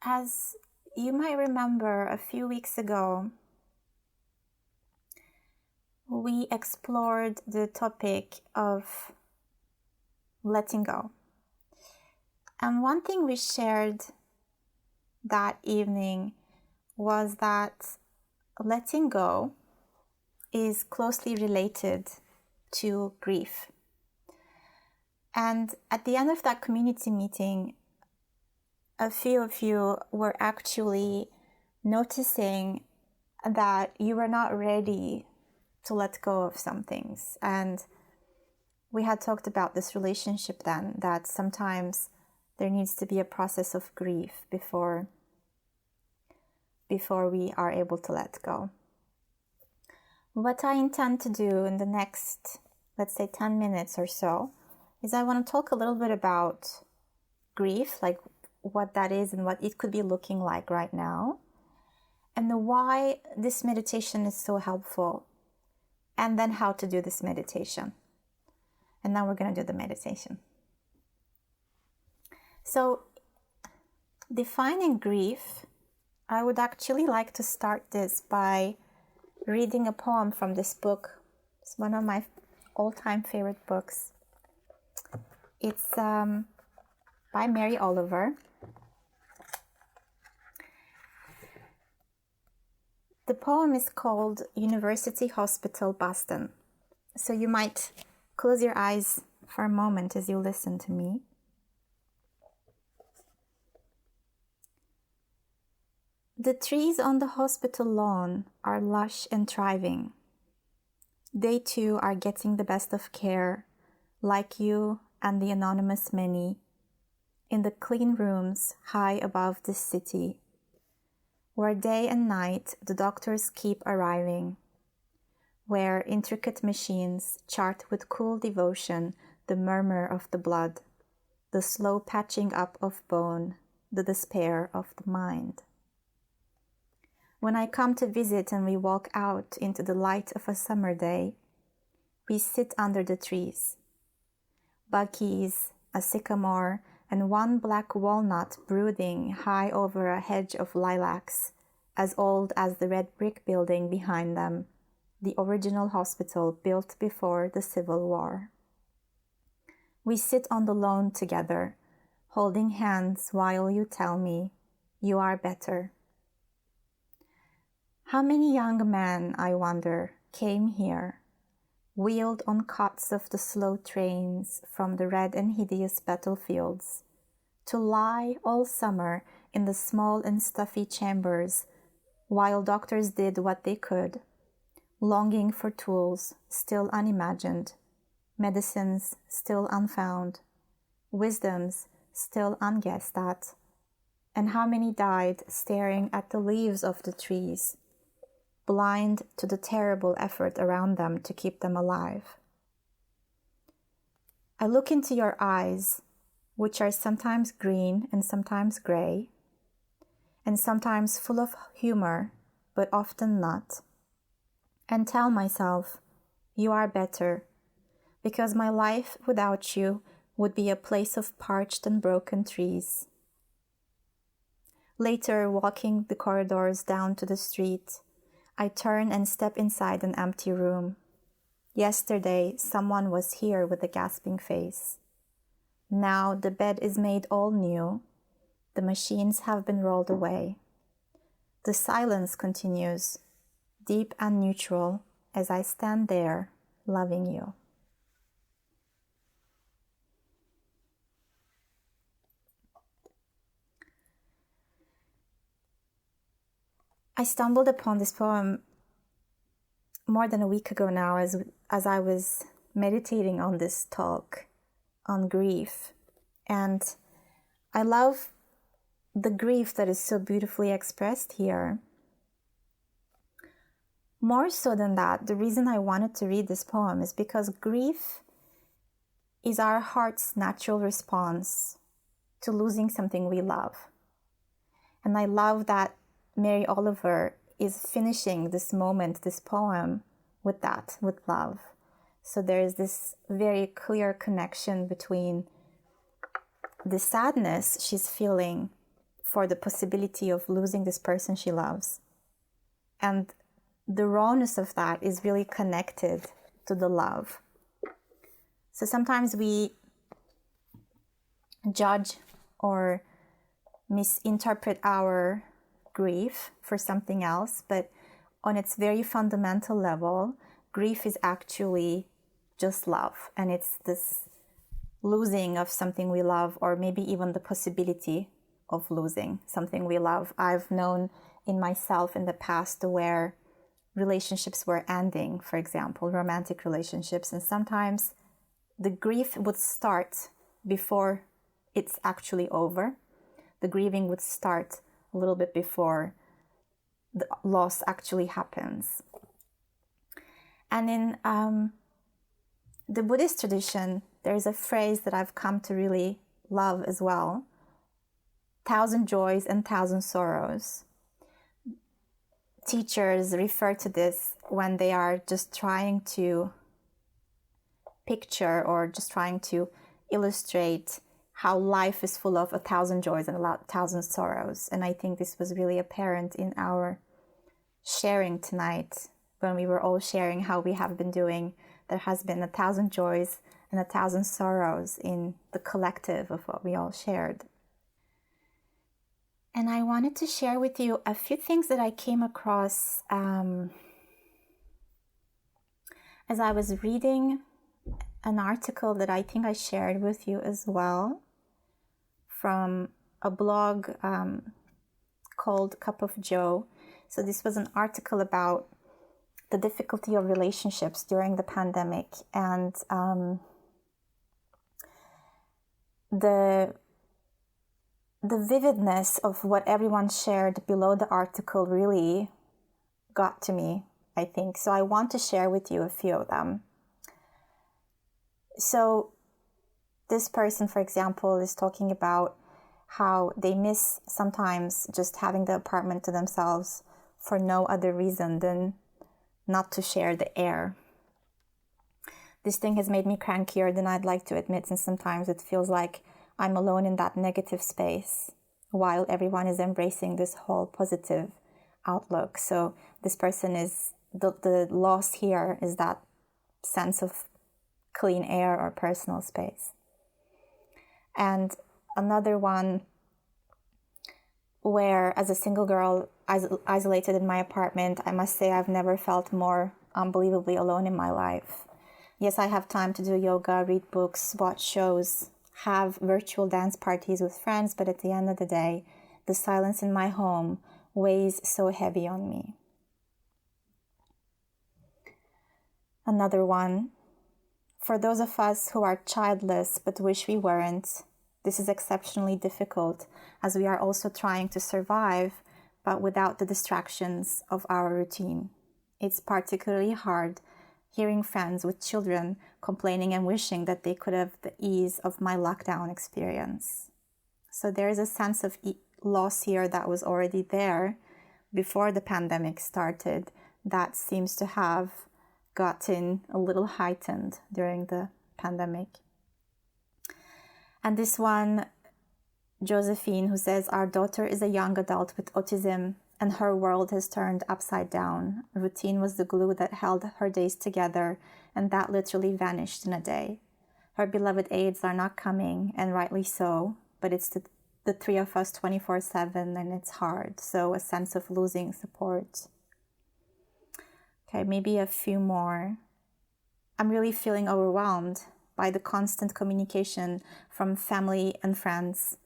as you might remember, a few weeks ago, we explored the topic of letting go. And one thing we shared that evening was that letting go is closely related to grief. And at the end of that community meeting, a few of you were actually noticing that you were not ready to let go of some things. And we had talked about this relationship then, that sometimes there needs to be a process of grief before we are able to let go. What I intend to do in the next, let's say 10 minutes or so, is I want to talk a little bit about grief, like what that is and what it could be looking like right now, and why this meditation is so helpful, and then how to do this meditation. And now we're going to do the meditation. So, defining grief, I would actually like to start this by reading a poem from this book. It's one of my all-time favorite books. It's by Mary Oliver. The poem is called University Hospital, Boston. So you might close your eyes for a moment as you listen to me. The trees on the hospital lawn are lush and thriving. They too are getting the best of care, like you and the anonymous many, in the clean rooms high above the city, where day and night the doctors keep arriving, where intricate machines chart with cool devotion the murmur of the blood, the slow patching up of bone, the despair of the mind. When I come to visit and we walk out into the light of a summer day, we sit under the trees. Buckies, a sycamore, and one black walnut brooding high over a hedge of lilacs, as old as the red brick building behind them, the original hospital built before the Civil War. We sit on the lawn together, holding hands while you tell me you are better. How many young men, I wonder, came here, wheeled on cots of the slow trains from the red and hideous battlefields, to lie all summer in the small and stuffy chambers while doctors did what they could, longing for tools still unimagined, medicines still unfound, wisdoms still unguessed at, and how many died staring at the leaves of the trees, blind to the terrible effort around them to keep them alive. I look into your eyes, which are sometimes green and sometimes gray, and sometimes full of humor, but often not, and tell myself, you are better, because my life without you would be a place of parched and broken trees. Later, walking the corridors down to the street, I turn and step inside an empty room. Yesterday, someone was here with a gasping face. Now the bed is made all new. The machines have been rolled away. The silence continues, deep and neutral, as I stand there, loving you. I stumbled upon this poem more than a week ago now as I was meditating on this talk on grief. And I love the grief that is so beautifully expressed here. More so than that, the reason I wanted to read this poem is because grief is our heart's natural response to losing something we love. And I love that Mary Oliver is finishing this moment, this poem, with that, with love. So there is this very clear connection between the sadness she's feeling for the possibility of losing this person she loves. And the rawness of that is really connected to the love. So sometimes we judge or misinterpret our grief for something else, but on its very fundamental level, grief is actually just love, and it's this losing of something we love, or maybe even the possibility of losing something we love. I've known in myself in the past where relationships were ending, for example, romantic relationships, and sometimes the grief would start before it's actually over. The grieving would start a little bit before the loss actually happens. And in the Buddhist tradition, there's a phrase that I've come to really love as well: 1,000 joys and 1,000 sorrows. Teachers refer to this when they are just trying to picture or just trying to illustrate how life is full of 1,000 joys and 1,000 sorrows. And I think this was really apparent in our sharing tonight, when we were all sharing how we have been doing. There has been 1,000 joys and 1,000 sorrows in the collective of what we all shared. And I wanted to share with you a few things that I came across as I was reading an article that I think I shared with you as well, from a blog called Cup of Joe. So this was an article about the difficulty of relationships during the pandemic, and the vividness of what everyone shared below the article really got to me, I think. So I want to share with you a few of them. So this person, for example, is talking about how they miss sometimes just having the apartment to themselves for no other reason than not to share the air. This thing has made me crankier than I'd like to admit, and sometimes it feels like I'm alone in that negative space while everyone is embracing this whole positive outlook. So this person is, the loss here is that sense of clean air or personal space. And another one where, as a single girl isolated in my apartment, I must say I've never felt more unbelievably alone in my life. Yes, I have time to do yoga, read books, watch shows, have virtual dance parties with friends, but at the end of the day, the silence in my home weighs so heavy on me. Another one: for those of us who are childless but wish we weren't, this is exceptionally difficult, as we are also trying to survive, but without the distractions of our routine. It's particularly hard hearing friends with children complaining and wishing that they could have the ease of my lockdown experience. So there is a sense of loss here that was already there before the pandemic started, that seems to have gotten a little heightened during the pandemic. And this one, Josephine, who says, our daughter is a young adult with autism and her world has turned upside down. Routine was the glue that held her days together, and that literally vanished in a day. Her beloved aides are not coming, and rightly so, but it's the three of us 24/7, and it's hard. So a sense of losing support. Okay, maybe a few more. I'm really feeling overwhelmed by the constant communication from family and friends,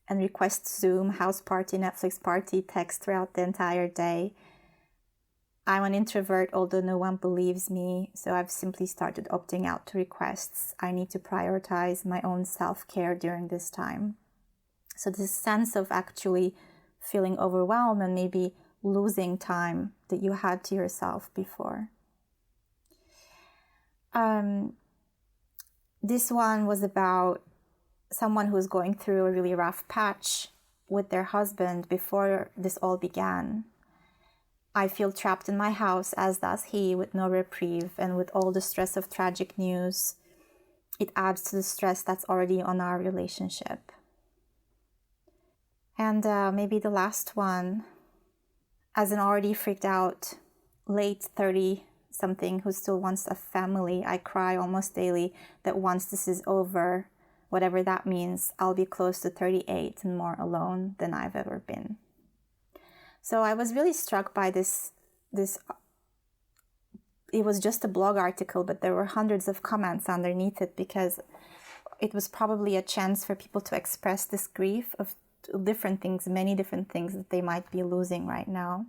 and requests Zoom, house party, Netflix party, text throughout the entire day. I'm an introvert, although no one believes me, so I've simply started opting out to requests. I need to prioritize my own self-care during this time. So this sense of actually feeling overwhelmed and maybe losing time that you had to yourself before. This one was about someone who was going through a really rough patch with their husband before this all began. I feel trapped in my house, as does he, with no reprieve, and with all the stress of tragic news, it adds to the stress that's already on our relationship. And maybe the last one, as an already freaked out late 30 something who still wants a family, I cry almost daily that once this is over, whatever that means, I'll be close to 38 and more alone than I've ever been. So I was really struck by this, it was just a blog article, but there were hundreds of comments underneath it because it was probably a chance for people to express this grief of different things, many different things that they might be losing right now.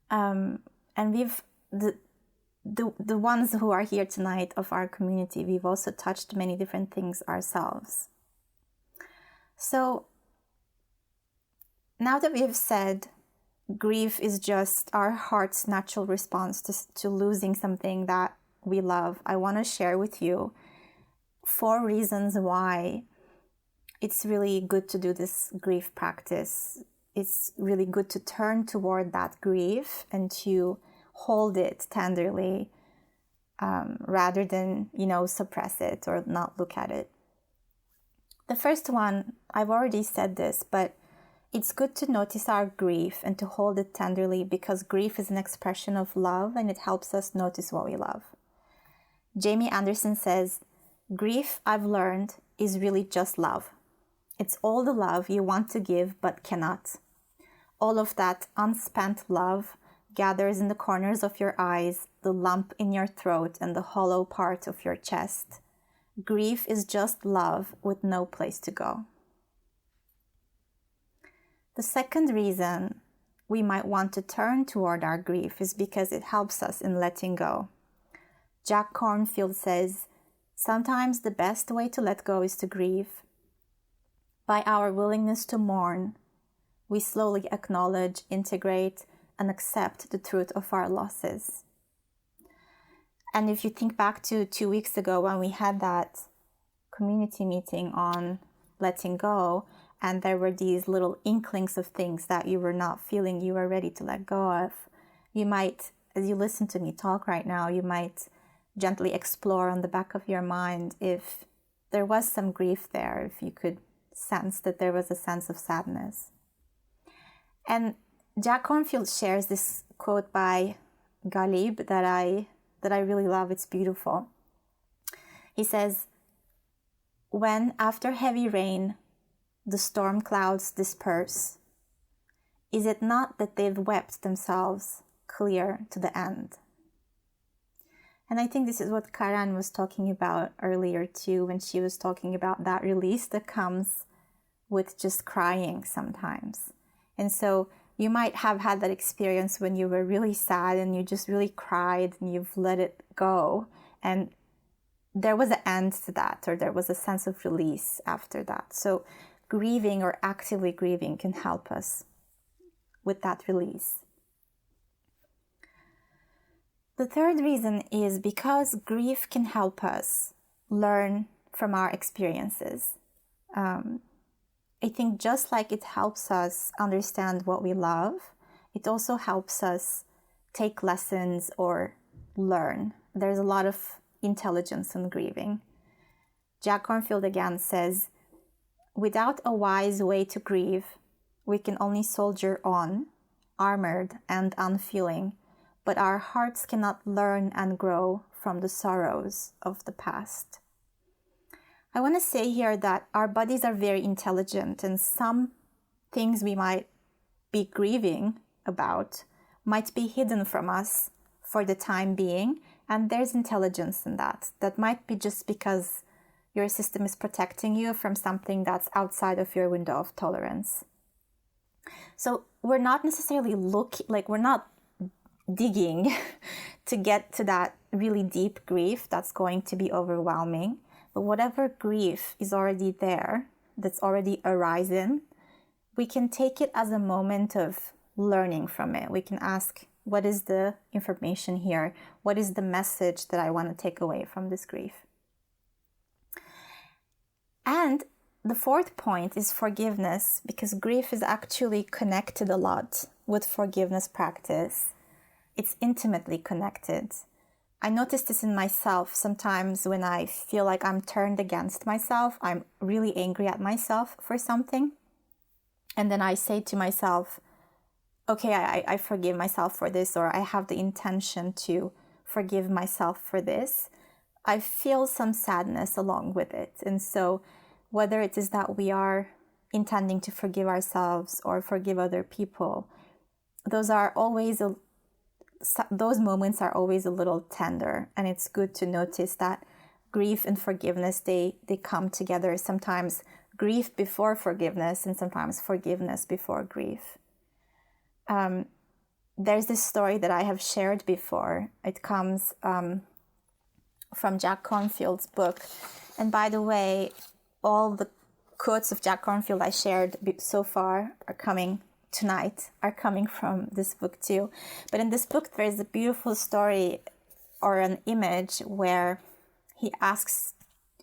And we've, the ones who are here tonight of our community, we've also touched many different things ourselves. So now that we've said grief is just our heart's natural response to losing something that we love, I want to share with you 4 reasons why it's really good to do this grief practice. It's really good to turn toward that grief and to hold it tenderly rather than, suppress it or not look at it. The first one, I've already said this, but it's good to notice our grief and to hold it tenderly because grief is an expression of love and it helps us notice what we love. Jamie Anderson says, "Grief, I've learned, is really just love. It's all the love you want to give but cannot. All of that unspent love gathers in the corners of your eyes, the lump in your throat, and the hollow part of your chest. Grief is just love with no place to go." The second reason we might want to turn toward our grief is because it helps us in letting go. Jack Kornfield says, "Sometimes the best way to let go is to grieve. By our willingness to mourn, we slowly acknowledge, integrate, and accept the truth of our losses." And if you think back to 2 weeks ago when we had that community meeting on letting go, and there were these little inklings of things that you were not feeling you were ready to let go of, you might, as you listen to me talk right now, you might gently explore on the back of your mind if there was some grief there, if you could sense that there was a sense of sadness. And Jack Kornfield shares this quote by Ghalib that I really love. It's beautiful. He says, "When after heavy rain, the storm clouds disperse, is it not that they've wept themselves clear to the end?" And I think this is what Karan was talking about earlier too, when she was talking about that release that comes with just crying sometimes. And so you might have had that experience when you were really sad and you just really cried and you've let it go. And there was an end to that, or there was a sense of release after that. So grieving or actively grieving can help us with that release. The third reason is because grief can help us learn from our experiences. I think just like it helps us understand what we love, it also helps us take lessons or learn. There's a lot of intelligence in grieving. Jack Kornfield again says, "Without a wise way to grieve, we can only soldier on, armored and unfeeling, but our hearts cannot learn and grow from the sorrows of the past." I want to say here that our bodies are very intelligent, and some things we might be grieving about might be hidden from us for the time being, and there's intelligence in that. That might be just because your system is protecting you from something that's outside of your window of tolerance. So we're not necessarily we're not digging to get to that really deep grief that's going to be overwhelming. But whatever grief is already there, that's already arisen, we can take it as a moment of learning from it. We can ask, what is the information here? What is the message that I want to take away from this grief? And the fourth point is forgiveness, because grief is actually connected a lot with forgiveness practice. It's intimately connected. I notice this in myself sometimes when I feel like I'm turned against myself. I'm really angry at myself for something. and then I say to myself, okay, I forgive myself for this, or I have the intention to forgive myself for this, I feel some sadness along with it. And so whether it is that we are intending to forgive ourselves or forgive other people, those moments are always a little tender. And it's good to notice that grief and forgiveness, they come together. Sometimes grief before forgiveness, and sometimes forgiveness before grief. There's this story that I have shared before. It comes from Jack Kornfield's book. And by the way, all the quotes of Jack Kornfield I shared so far are coming from this book too. But in this book, there's a beautiful story or an image where he asks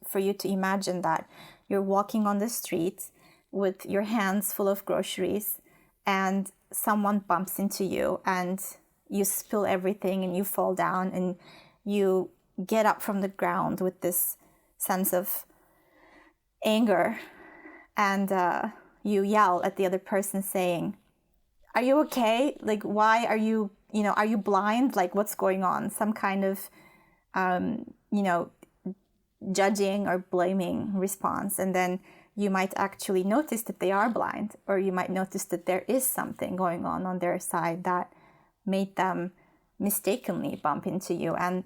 for you to imagine that you're walking on the street with your hands full of groceries, and someone bumps into you and you spill everything and you fall down, and you get up from the ground with this sense of anger, and you yell at the other person saying, "Are you okay? Like, why are you blind? Like, what's going on?" Some kind of, judging or blaming response. And then you might actually notice that they are blind, or you might notice that there is something going on their side that made them mistakenly bump into you. And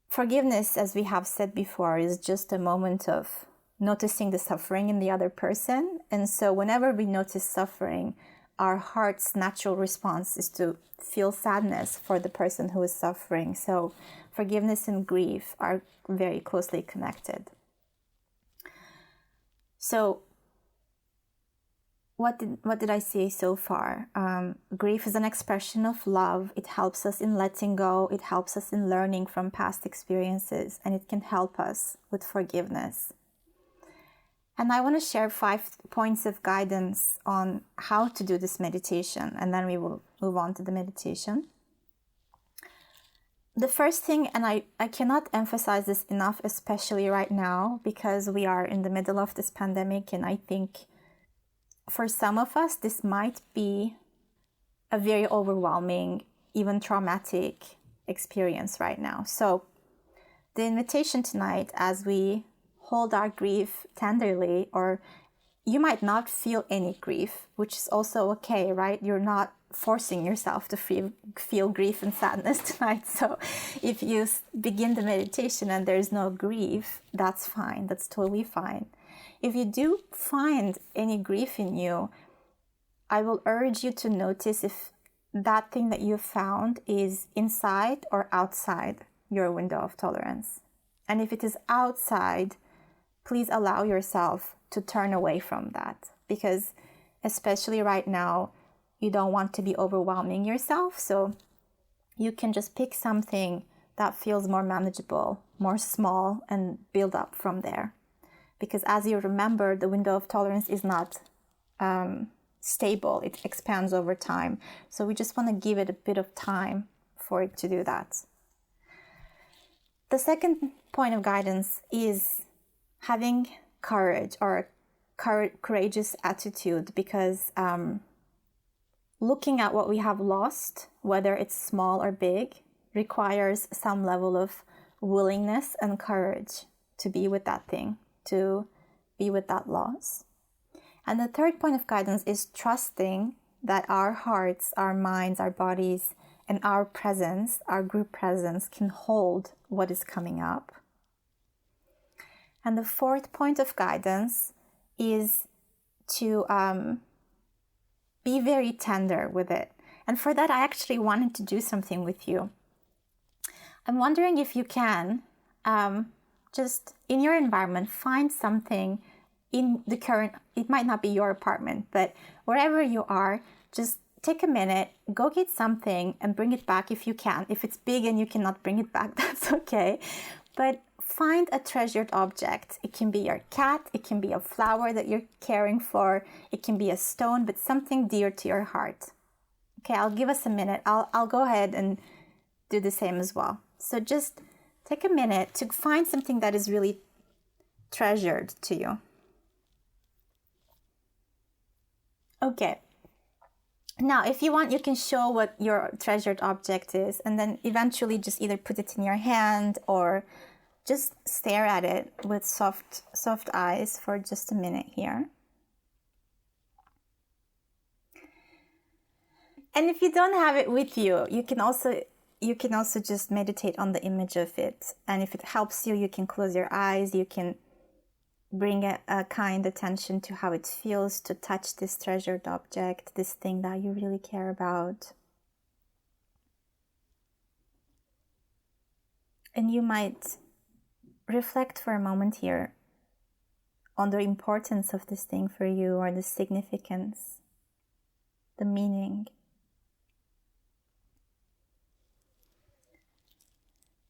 forgiveness, as we have said before, is just a moment of noticing the suffering in the other person. And so whenever we notice suffering, our heart's natural response is to feel sadness for the person who is suffering. So forgiveness and grief are very closely connected. So what did I say so far? Grief is an expression of love. It helps us in letting go. It helps us in learning from past experiences, and it can help us with forgiveness. And I want to share 5 points of guidance on how to do this meditation, and then we will move on to the meditation. The first thing, and I cannot emphasize this enough, especially right now, because we are in the middle of this pandemic, and I think for some of us, this might be a very overwhelming, even traumatic experience right now. So the invitation tonight, as we hold our grief tenderly, or you might not feel any grief, which is also okay, right? You're not forcing yourself to feel grief and sadness tonight. So if you begin the meditation and there's no grief, that's fine. That's totally fine. If you do find any grief in you, I will urge you to notice if that thing that you found is inside or outside your window of tolerance. And if it is outside, please allow yourself to turn away from that, because especially right now, you don't want to be overwhelming yourself. So you can just pick something that feels more manageable, more small, and build up from there. Because as you remember, the window of tolerance is not stable. It expands over time. So we just want to give it a bit of time for it to do that. The second point of guidance is having courage, or a courageous attitude, because looking at what we have lost, whether it's small or big, requires some level of willingness and courage to be with that thing, to be with that loss. And the third point of guidance is trusting that our hearts, our minds, our bodies, and our presence, our group presence, can hold what is coming up. And the fourth point of guidance is to be very tender with it. And for that, I actually wanted to do something with you. I'm wondering if you can, just in your environment, find something in the current, it might not be your apartment, but wherever you are, just take a minute, go get something and bring it back if you can. If it's big and you cannot bring it back, that's okay. But find a treasured object. It can be your cat, it can be a flower that you're caring for, it can be a stone, but something dear to your heart. Okay, I'll give us a minute. I'll go ahead and do the same as well. So just take a minute to find something that is really treasured to you. Okay. Now, if you want, you can show what your treasured object is, and then eventually just either put it in your hand or just stare at it with soft eyes for just a minute here. And if you don't have it with you, you can also just meditate on the image of it. And if it helps you, you can close your eyes. You can bring a kind attention to how it feels to touch this treasured object, this thing that you really care about. And you might reflect for a moment here on the importance of this thing for you, or the significance, the meaning.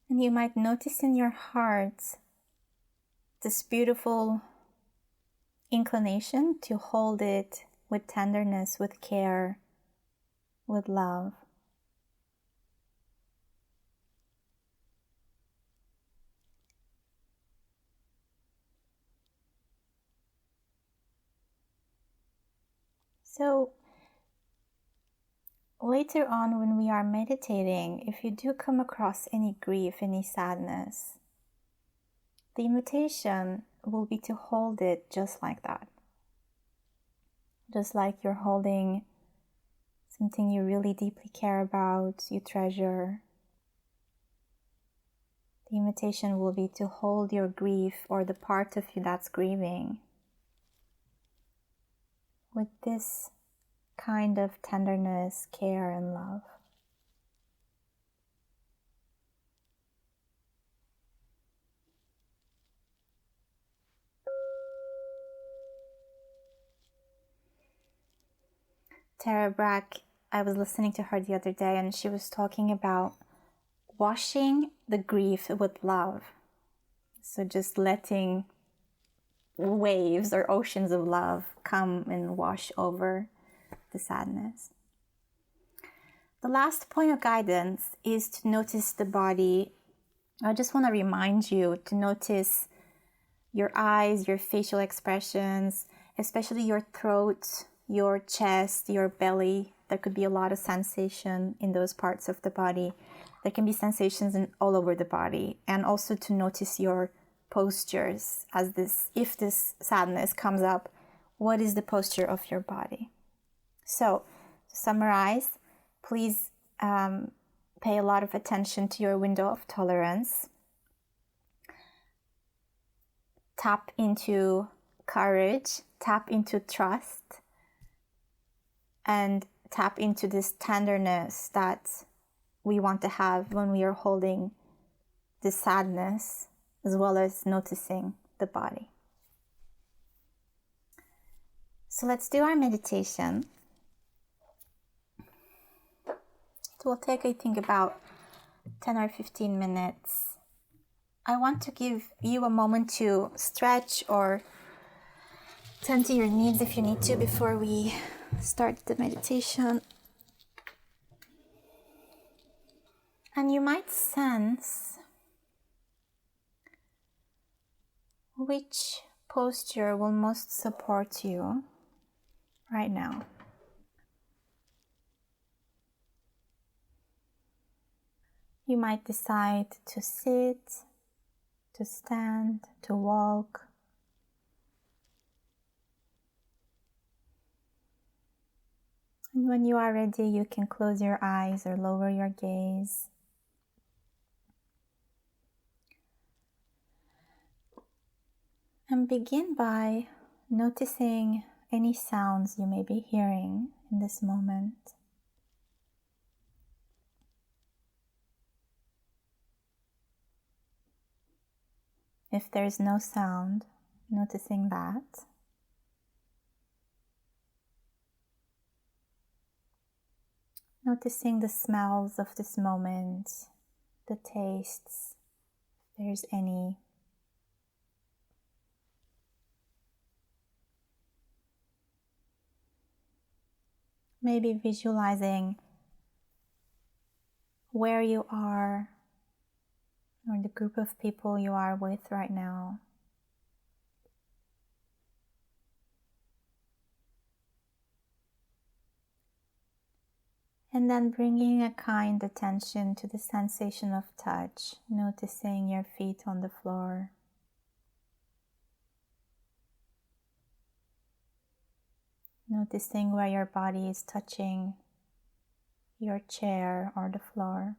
And you might notice in your heart this beautiful inclination to hold it with tenderness, with care, with love. So later on when we are meditating, if you do come across any grief, any sadness, the invitation will be to hold it just like that. Just like you're holding something you really deeply care about, you treasure. The invitation will be to hold your grief, or the part of you that's grieving, with this kind of tenderness, care, and love. Tara Brach, I was listening to her the other day, and she was talking about washing the grief with love. So just letting waves or oceans of love come and wash over the sadness. The last point of guidance is to notice the body. I just want to remind you to notice your eyes, your facial expressions, especially your throat, your chest, your belly. There could be a lot of sensation in those parts of the body. There can be sensations all over the body. And also to notice your postures if this sadness comes up, what is the posture of your body? So, to summarize, please pay a lot of attention to your window of tolerance. Tap into courage, tap into trust, and tap into this tenderness that we want to have when we are holding this sadness, as well as noticing the body. So let's do our meditation. It will take, I think, about 10 or 15 minutes. I want to give you a moment to stretch or tend to your needs if you need to before we start the meditation. And you might sense which posture will most support you right now. You might decide to sit, to stand, to walk. And when you are ready, you can close your eyes or lower your gaze. And begin by noticing any sounds you may be hearing in this moment. If there is no sound, noticing that. Noticing the smells of this moment, the tastes, if there's any. Maybe visualizing where you are or the group of people you are with right now. And then bringing a kind attention to the sensation of touch, noticing your feet on the floor. Noticing where your body is touching your chair or the floor.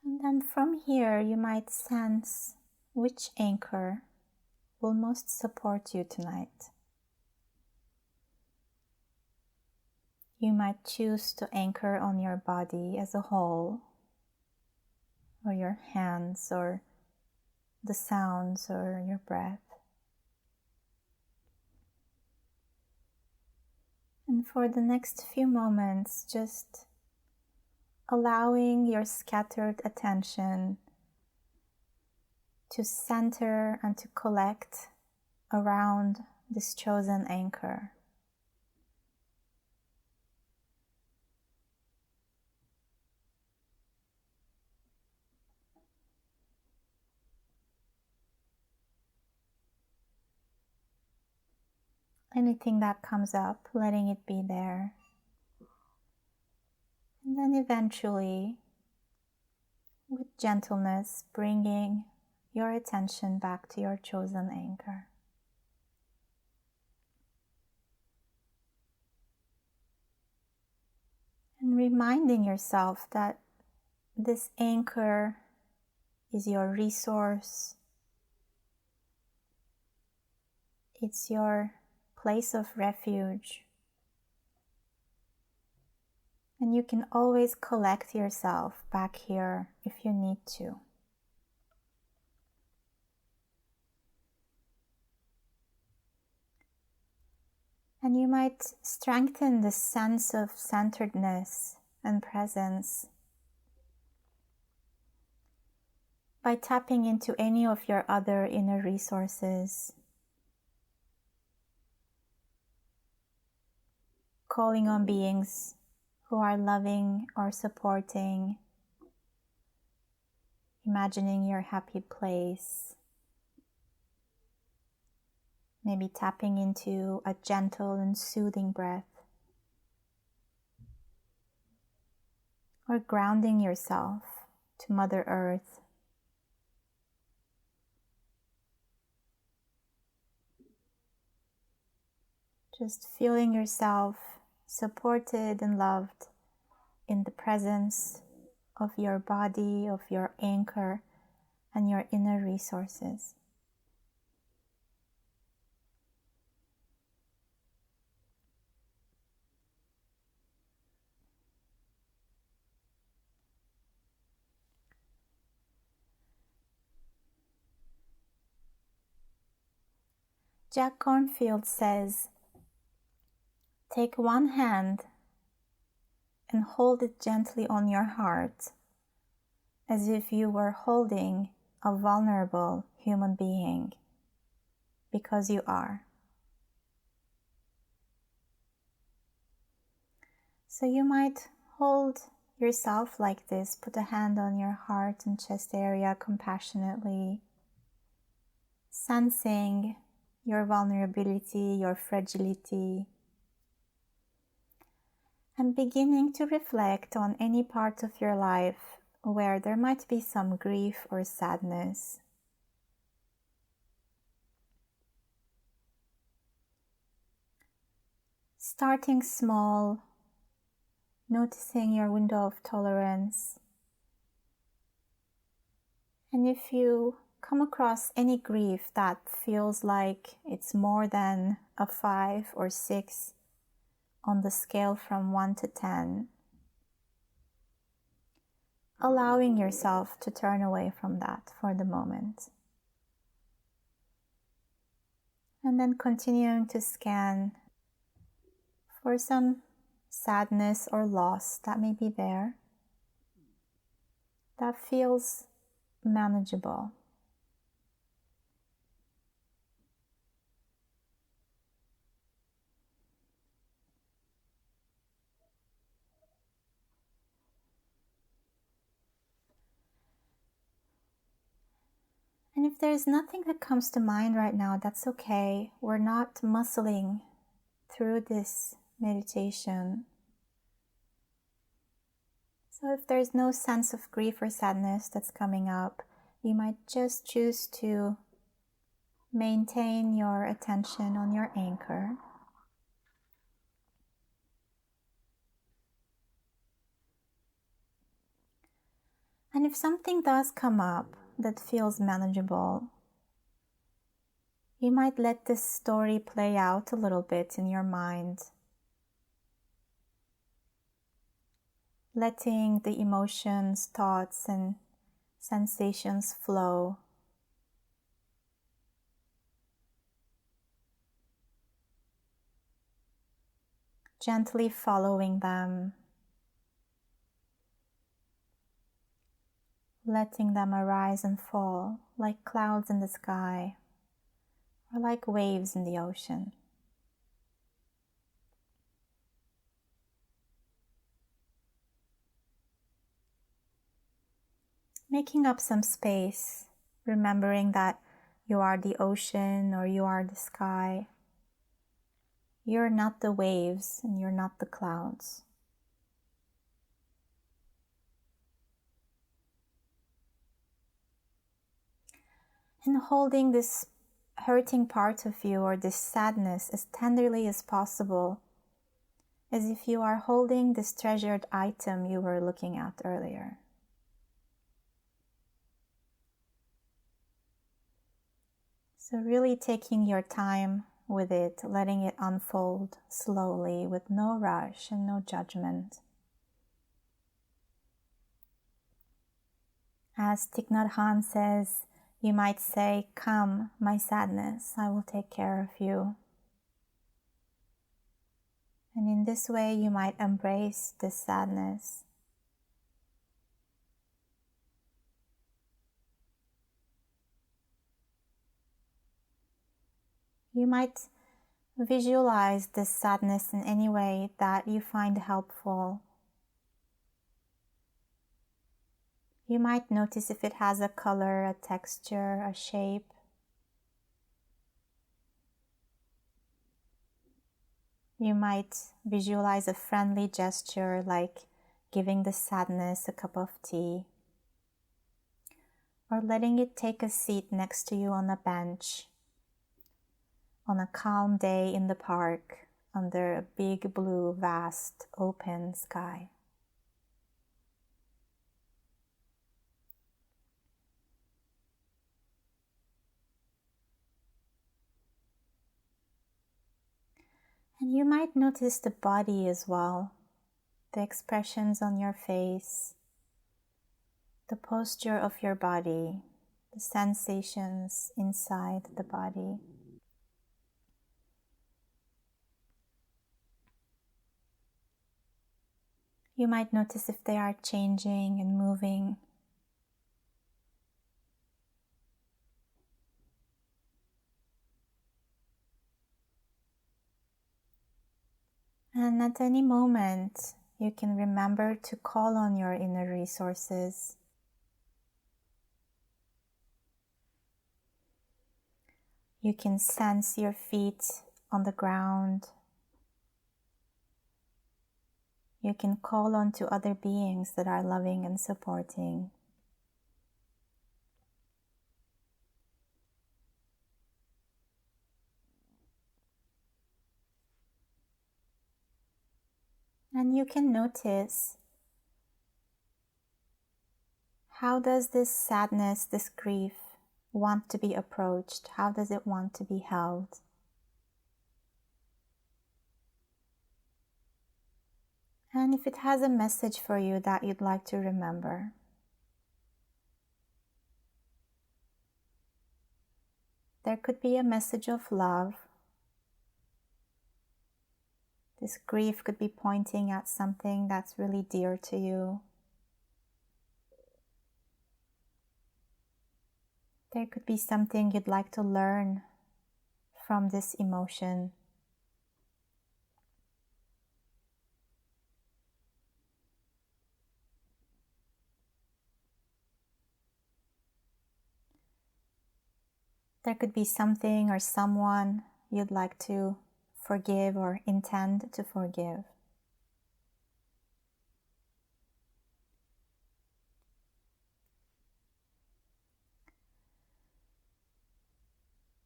And then from here, you might sense which anchor will most support you tonight. You might choose to anchor on your body as a whole, or your hands, or the sounds, or your breath. And for the next few moments, just allowing your scattered attention to center and to collect around this chosen anchor. Anything that comes up, letting it be there. And then eventually, with gentleness, bringing your attention back to your chosen anchor. And reminding yourself that this anchor is your resource. It's your place of refuge. And you can always collect yourself back here if you need to. And you might strengthen the sense of centeredness and presence by tapping into any of your other inner resources, calling on beings who are loving or supporting, imagining your happy place, maybe tapping into a gentle and soothing breath, or grounding yourself to Mother Earth. Just feeling yourself supported and loved in the presence of your body, of your anchor, and your inner resources. Jack Kornfield says, "Take one hand and hold it gently on your heart, as if you were holding a vulnerable human being, because you are." So you might hold yourself like this, put a hand on your heart and chest area compassionately, sensing your vulnerability, your fragility, and beginning to reflect on any part of your life where there might be some grief or sadness. Starting small, noticing your window of tolerance. And if you come across any grief that feels like it's more than a 5 or 6 on the scale from 1 to 10, allowing yourself to turn away from that for the moment. And then continuing to scan for some sadness or loss that may be there that feels manageable. And if there's nothing that comes to mind right now, that's okay. We're not muscling through this meditation. So if there's no sense of grief or sadness that's coming up, you might just choose to maintain your attention on your anchor. And if something does come up that feels manageable, you might let this story play out a little bit in your mind, letting the emotions, thoughts, and sensations flow. Gently following them, letting them arise and fall like clouds in the sky or like waves in the ocean. Making up some space, remembering that you are the ocean or you are the sky. You're not the waves and you're not the clouds. And holding this hurting part of you or this sadness as tenderly as possible, as if you are holding this treasured item you were looking at earlier. So really taking your time with it, letting it unfold slowly with no rush and no judgment. As Thich Nhat Hanh says, you might say, "Come, my sadness, I will take care of you." And in this way, you might embrace this sadness. You might visualize this sadness in any way that you find helpful. You might notice if it has a color, a texture, a shape. You might visualize a friendly gesture like giving the sadness a cup of tea, or letting it take a seat next to you on a bench on a calm day in the park under a big blue, vast, open sky. And you might notice the body as well, the expressions on your face, the posture of your body, the sensations inside the body. You might notice if they are changing and moving. And at any moment, you can remember to call on your inner resources. You can sense your feet on the ground. You can call on to other beings that are loving and supporting. And you can notice, how does this sadness, this grief, want to be approached? How does it want to be held? And if it has a message for you that you'd like to remember. There could be a message of love. This grief could be pointing at something that's really dear to you. There could be something you'd like to learn from this emotion. There could be something or someone you'd like to forgive or intend to forgive.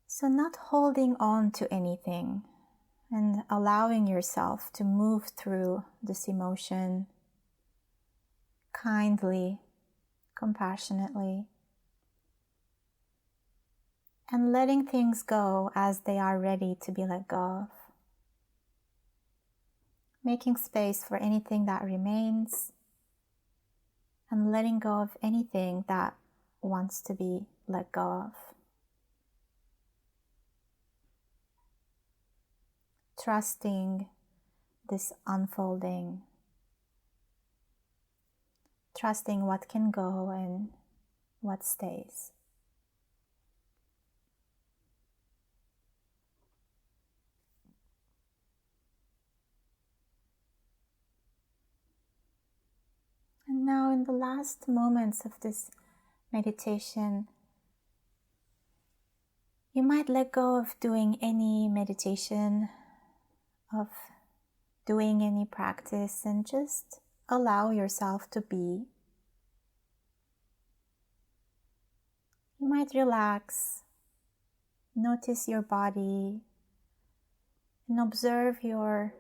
So not holding on to anything and allowing yourself to move through this emotion kindly, compassionately, and letting things go as they are ready to be let go of. Making space for anything that remains and letting go of anything that wants to be let go of. Trusting this unfolding. Trusting what can go and what stays. And now in the last moments of this meditation, you might let go of doing any meditation, of doing any practice, and just allow yourself to be. You might relax, notice your body, and observe your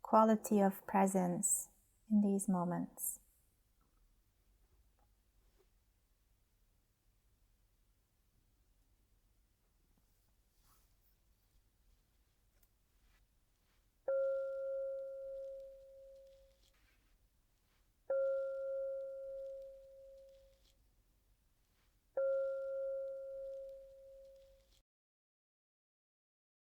quality of presence in these moments.